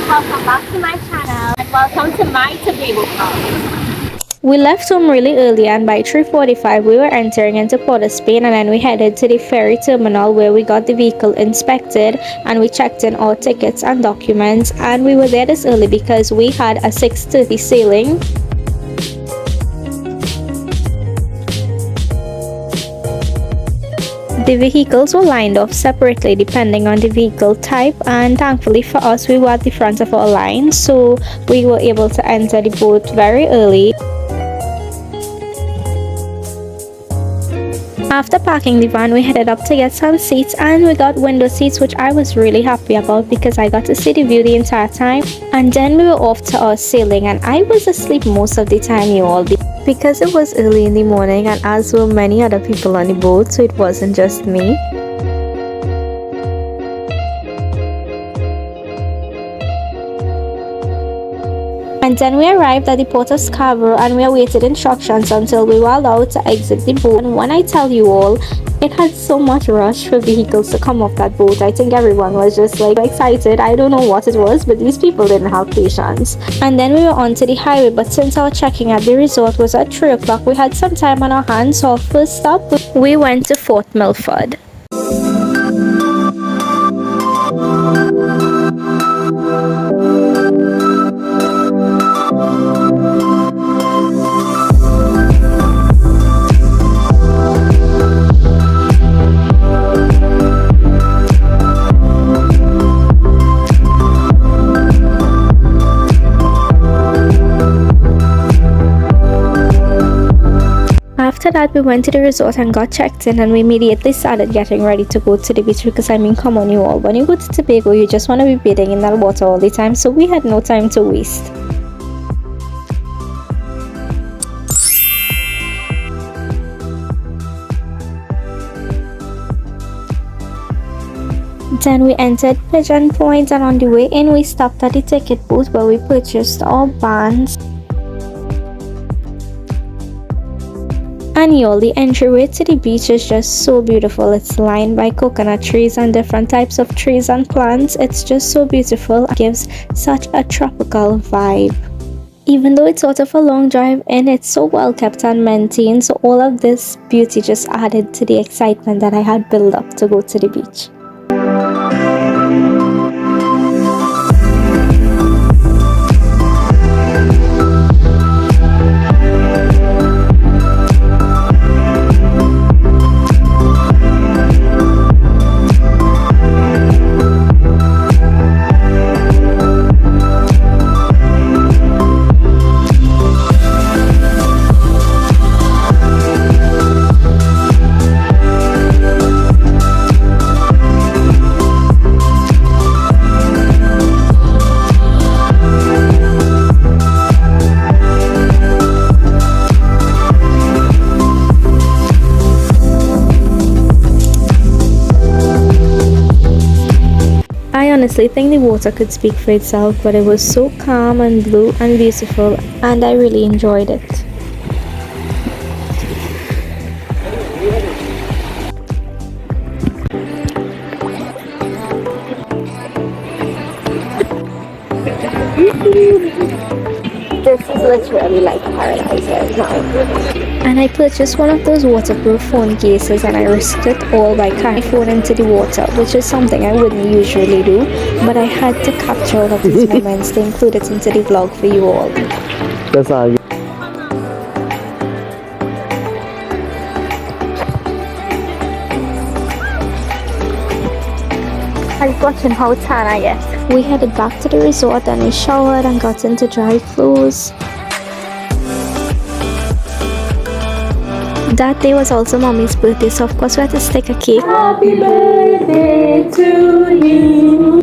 welcome back to my channel and welcome to my Tobago Travel. We left home really early and by 3:45 we were entering into Port of Spain, and then we headed to the ferry terminal where we got the vehicle inspected and we checked in our tickets and documents, and we were there this early because we had a 6:30 sailing. The vehicles were lined off separately depending on the vehicle type, and thankfully for us we were at the front of our line, so we were able to enter the boat very early. After parking the van, we headed up to get some seats, and we got window seats, which I was really happy about because I got to see the view the entire time. And then we were off to our sailing, and I was asleep most of the time, you all, because it was early in the morning and as were many other people on the boat, so it wasn't just me. And then we arrived at the port of Scarborough and we awaited instructions until we were allowed to exit the boat. And when I tell you all, it had so much rush for vehicles to come off that boat. I think everyone was just like excited. I don't know what it was, but these people didn't have patience. And then we were onto the highway, but since our checking at the resort was at 3 o'clock, we had some time on our hands. So our first stop, we went to Fort Milford. After that, we went to the resort and got checked in, and we immediately started getting ready to go to the beach because I mean, come on you all, when you go to Tobago you just want to be bathing in that water all the time, so we had no time to waste. Then we entered Pigeon Point, and on the way in we stopped at the ticket booth where we purchased our bands. And y'all, the entryway to the beach is just so beautiful. It's lined by coconut trees and different types of trees and plants. It's just so beautiful. It gives such a tropical vibe. Even though it's sort of a long drive in, it's so well kept and maintained, so all of this beauty just added to the excitement that I had built up to go to the beach. I honestly think the water could speak for itself, but it was so calm and blue and beautiful, and I really enjoyed it. This is literally like paradise right now. And I purchased one of those waterproof phone cases, and I risked it all by carrying my phone into the water, which is something I wouldn't usually do, but I had to capture all of these moments to include it into the vlog for you all. That's all. I was watching how tan I get. We headed back to the resort and we showered and got into dry clothes. That day was also mommy's birthday, so of course we had to stick a cake. Happy birthday to you.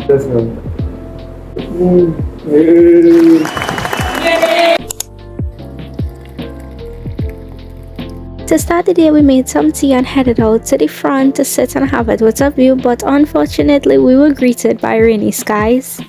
Let's go. To start the day, we made some tea and headed out to the front to sit and have it with a view, but unfortunately we were greeted by rainy skies.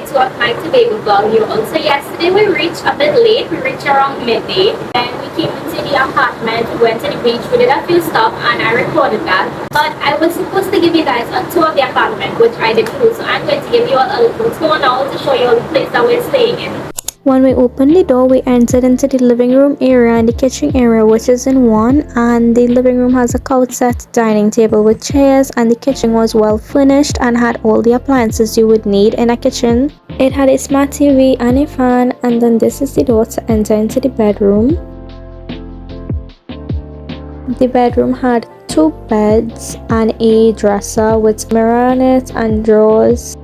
2 of my Tobago vlog, you all. So yesterday we reached a bit late. We reached around midday. Then we came into the apartment, we went to the beach, we did a few stuff, and I recorded that. But I was supposed to give you guys a tour of the apartment, which I didn't do. So I'm going to give you all a little tour now to show you all the place that we're staying in. When we opened the door, we entered into the living room area and the kitchen area, which is in one, and the living room has a couch set, dining table with chairs, and the kitchen was well furnished and had all the appliances you would need in a kitchen. It had a smart TV and a fan, and then this is the door to enter into the bedroom. The bedroom had 2 beds and a dresser with mirror on it and drawers.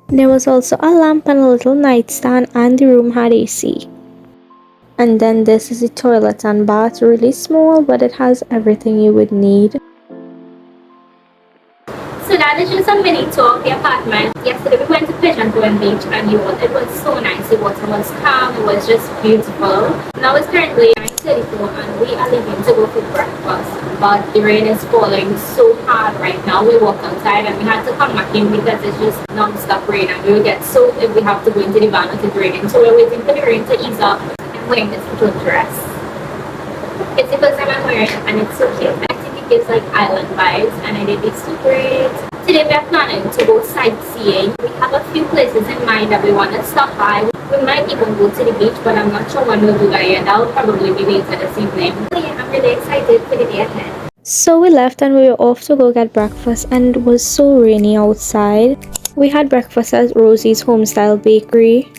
There was also a lamp and a little nightstand, and the room had AC. And then this is the toilet and bath, really small, but it has everything you would need. So that is just a mini tour of the apartment. Yesterday we went to Pigeon Beach, and it was so nice. The water was calm, it was just beautiful. Now it's currently 9:34 and we are leaving to go for breakfast. But the rain is falling so hard right now. We walked outside and we had to come back in because it's just non-stop rain, and we will get soaked if we have to go into the van if it's raining. So we're waiting for the rain to ease up and wearing this little dress. It's the first time I'm wearing it and it's so cute. It gives like island vibes, and I did this super great. Today we are planning to go sightseeing. We have a few places in mind that we want to stop by. We might even go to the beach, but I'm not sure when we'll do that yet. That will probably be later this evening. So yeah, I'm really excited for the day ahead. So we left and we were off to go get breakfast, and it was so rainy outside. We had breakfast at Rosie's Homestyle Bakery.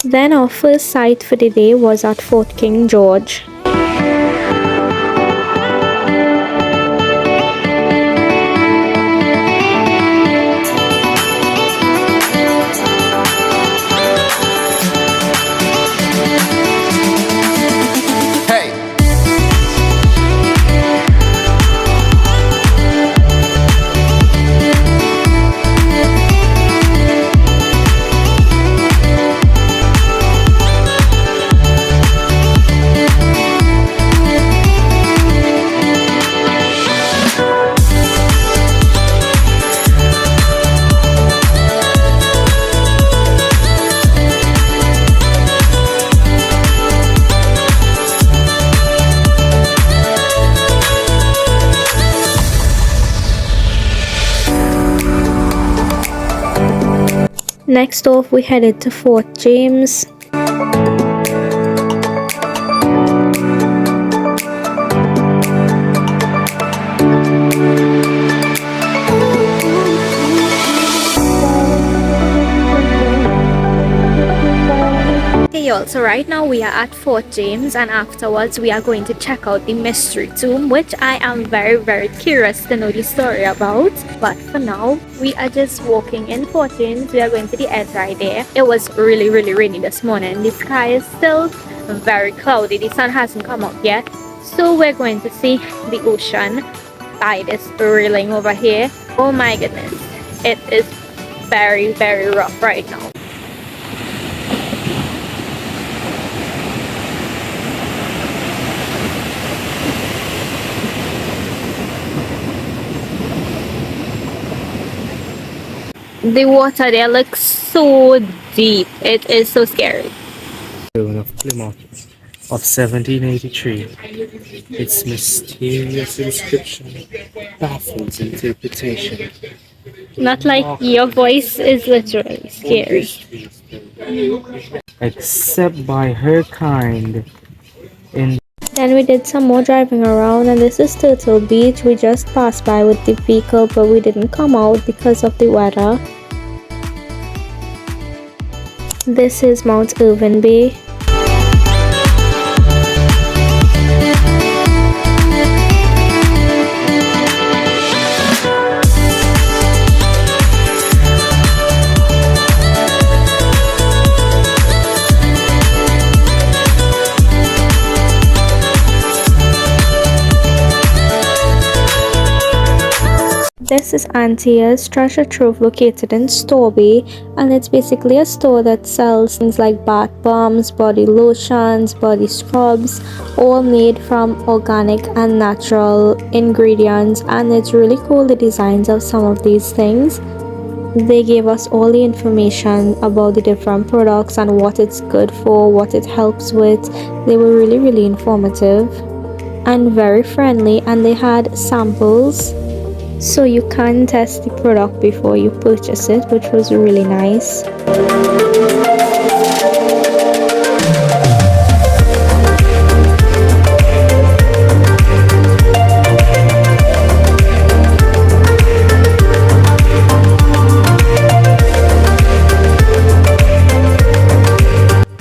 Then our first sight for the day was at Fort King George. Next off, we headed to Fort James. Hey y'all, so right now we are at Fort James, and afterwards we are going to check out the mystery tomb, which I am very curious to know the story about. But for now, we are just walking in Fort James. We are going to the edge right there. It was really rainy this morning. The sky is still very cloudy. The sun hasn't come up yet. So we're going to see the ocean by this railing over here. Oh my goodness, it is very rough right now. The water there looks so deep. It is so scary. Of Plymouth of 1783. Its mysterious inscription baffles interpretation. Not like your voice is literally scary. Except by her kind. Then we did some more driving around, and this is Turtle Beach. We just passed by with the vehicle, but we didn't come out because of the weather. This is Mount Irvine Bay. This is Auntie's Treasure Trove located in Storby, and it's basically a store that sells things like bath bombs, body lotions, body scrubs, all made from organic and natural ingredients, and it's really cool the designs of some of these things. They gave us all the information about the different products and what it's good for, what it helps with. They were really informative and very friendly, and they had samples so you can test the product before you purchase it, which was really nice.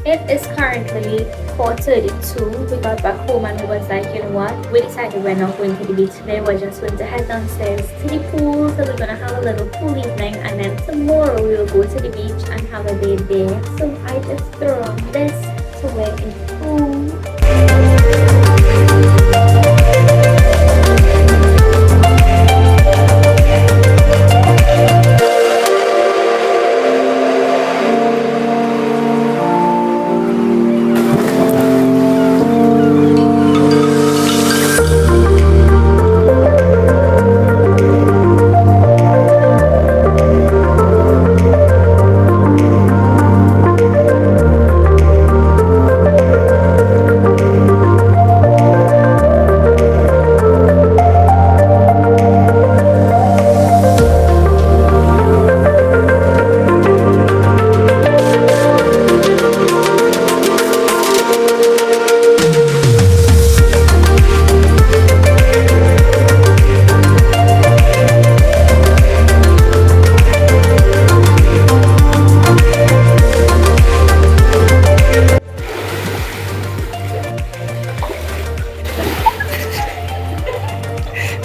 It is currently 4:32. We got back home and we was like, you know what? We decided we're not going to the beach today. We're just going to head downstairs to the pool. So we're gonna have a little pool evening, and then tomorrow we will go to the beach and have a day there. So I just threw on this to wear in the pool.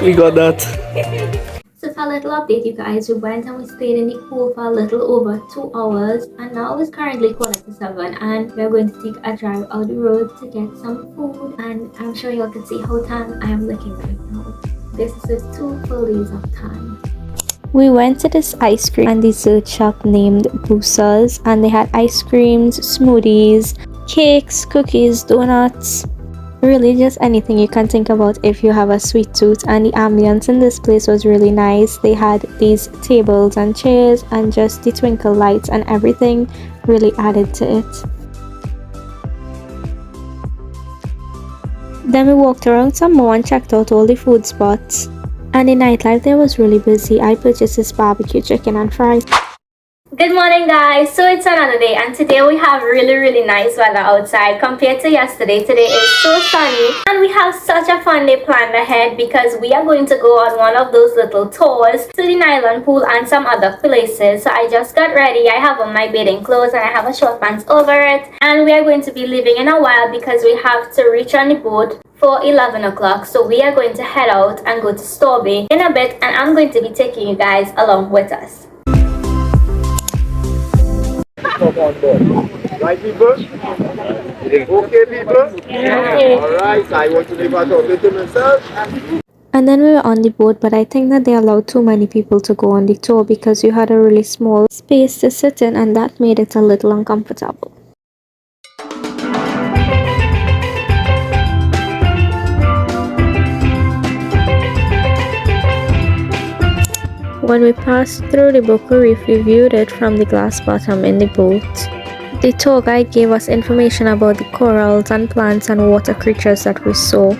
We got that. So for a little update, you guys, we went and we stayed in the pool for a little over 2 hours, and now it's currently 7:15, and we're going to take a drive out the road to get some food. And I'm sure you all can see how tan I am looking right now. This is with 2 full days of tan. We went to this ice cream and dessert shop named Boosas, and they had ice creams, smoothies, cakes, cookies, donuts, really just anything you can think about if you have a sweet tooth. And the ambience in this place was really nice. They had these tables and chairs, and just the twinkle lights and everything really added to it. Then we walked around some more and checked out all the food spots, and the nightlife there was really busy. I purchased this barbecue chicken and fries. Good morning, guys. So it's another day, and today we have really nice weather outside compared to yesterday. Today is so sunny, and we have such a fun day planned ahead because we are going to go on one of those little tours to the nylon pool and some other places. So I just got ready. I have on my bathing clothes and I have a short pants over it, and we are going to be leaving in a while because we have to reach on the boat for 11 o'clock. So we are going to head out and go to Storby in a bit, and I'm going to be taking you guys along with us. Come on board. Right, people? Okay, people? Yeah. Alright, I want to leave out to myself. And then we were on the boat, but I think that they allowed too many people to go on the tour because you had a really small space to sit in, and that made it a little uncomfortable. When we passed through the Boca Reef, we viewed it from the glass bottom in the boat. The tour guide gave us information about the corals and plants and water creatures that we saw.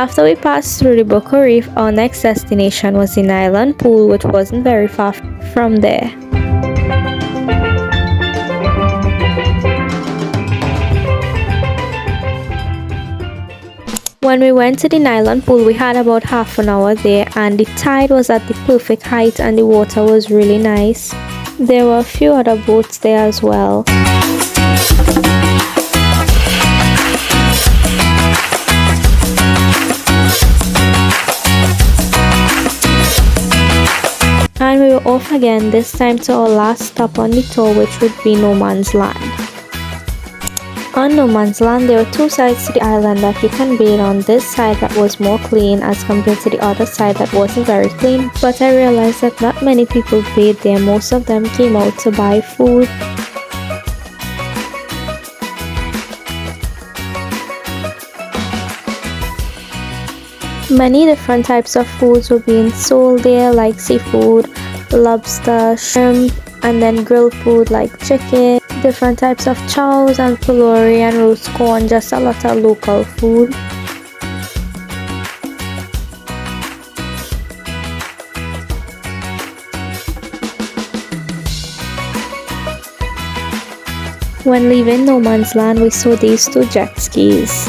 After we passed through the Boca Reef, our next destination was the Island Pool, which wasn't very far from there. When we went to the Nylon Pool, we had about half an hour there, and the tide was at the perfect height and the water was really nice. There were a few other boats there as well. And we were off again, this time to our last stop on the tour, which would be No Man's Land. On No Man's Land, there were two sides to the island that you can bathe on. This side that was more clean as compared to the other side that wasn't very clean, but I realized that not many people bathed there. Most of them came out to buy food. Many different types of foods were being sold there, like seafood, lobster, shrimp, and then grilled food like chicken, different types of chows and pulori and roast corn, just a lot of local food. When leaving No Man's Land, we saw these two jet skis.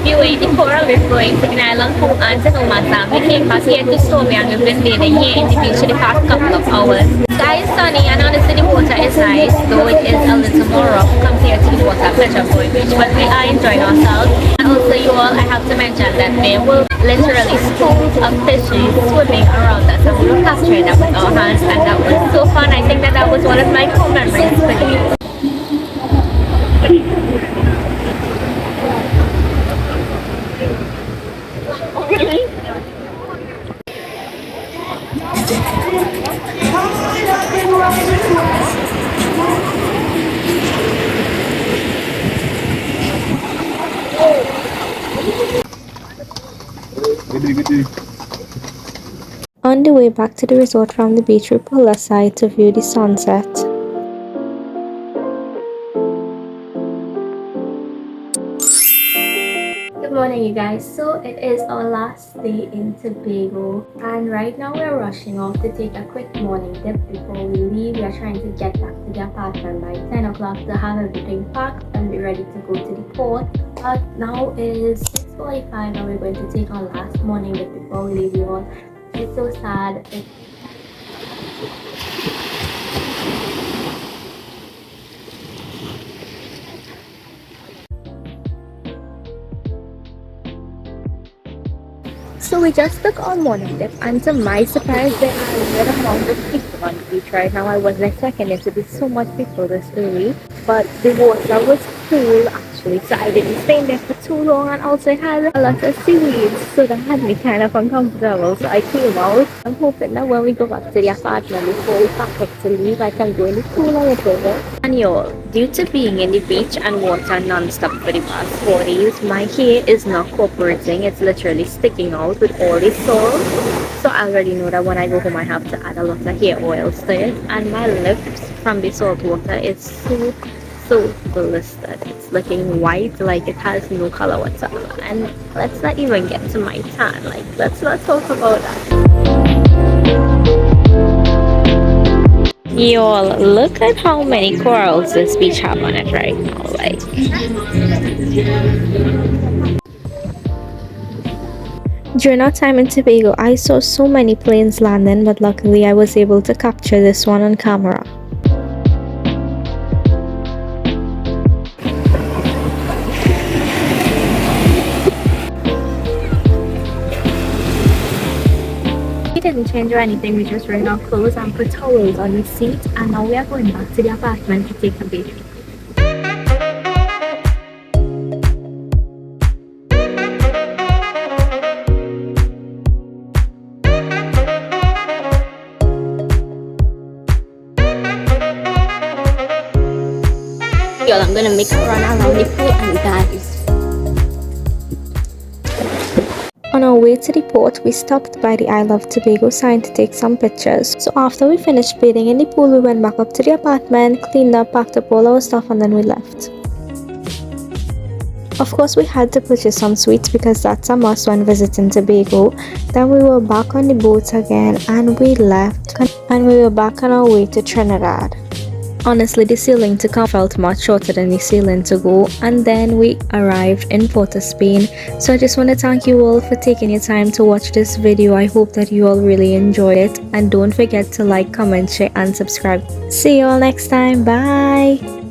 Viewing the coral reef going to the Island Pool and to No Man's Land, we came back here to Stormy and we've been bathing here in the beach for the past couple of hours. The sky is sunny and honestly the water is nice, though it is a little more rough compared to the water at Pleasure Point Beach, but we are enjoying ourselves. And also you all, I have to mention that there were literally schools of fishes swimming around us and we were capturing them with our hands, and that was so fun. I think that was one of my core memories for the beach. On the way back to the resort from the beach, we pulled aside to view the sunset. Good morning you guys. So it is our last day in Tobago and right now we're rushing off to take a quick morning dip before we leave. We are trying to get back to the apartment by 10 o'clock to have everything packed and be ready to go to the port. But now it is 6:45 and we're going to take our last morning dip before we leave you all. It's so sad. So we just took our morning dip and to my surprise there are a good amount of people on the beach right now. I wasn't expecting there to be so much people this early, but the water was cool actually, so I didn't stay in there for too long, and also it had a lot of seaweed, so that had me kind of uncomfortable, so I came out. I'm hoping that when we go back to the apartment before we pack up to leave, I can go in the pool a little bit. And y'all, due to being in the beach and water non-stop for the past 4 days, my hair is not cooperating. It's literally sticking out with all the salt, so I already know that when I go home I have to add a lot of hair oils to it. And my lips from the salt water is so blistered. It's looking white, like it has no color whatsoever. And let's not even get to my tan, like let's not talk about that. Y'all, look at how many corals this beach have on it right now, like. During our time in Tobago, I saw so many planes landing, but luckily I was able to capture this one on camera. We didn't change or anything, we just ran our clothes and put towels on the seat, and now we are going back to the apartment to take a bath. gonna make a run around the pool and dive. On our way to the port, we stopped by the Isle of Tobago sign to take some pictures. So after we finished bathing in the pool, we went back up to the apartment, cleaned up, packed up all our stuff, and then we left. Of course, we had to purchase some sweets because that's a must when visiting Tobago. Then we were back on the boat again and we left, and we were back on our way to Trinidad. Honestly, the sailing to come felt much shorter than the sailing to go, and then we arrived in Port of Spain. So I just want to thank you all for taking your time to watch this video. I hope that you all really enjoyed it, and don't forget to like, comment, share and subscribe. See you all next time. Bye.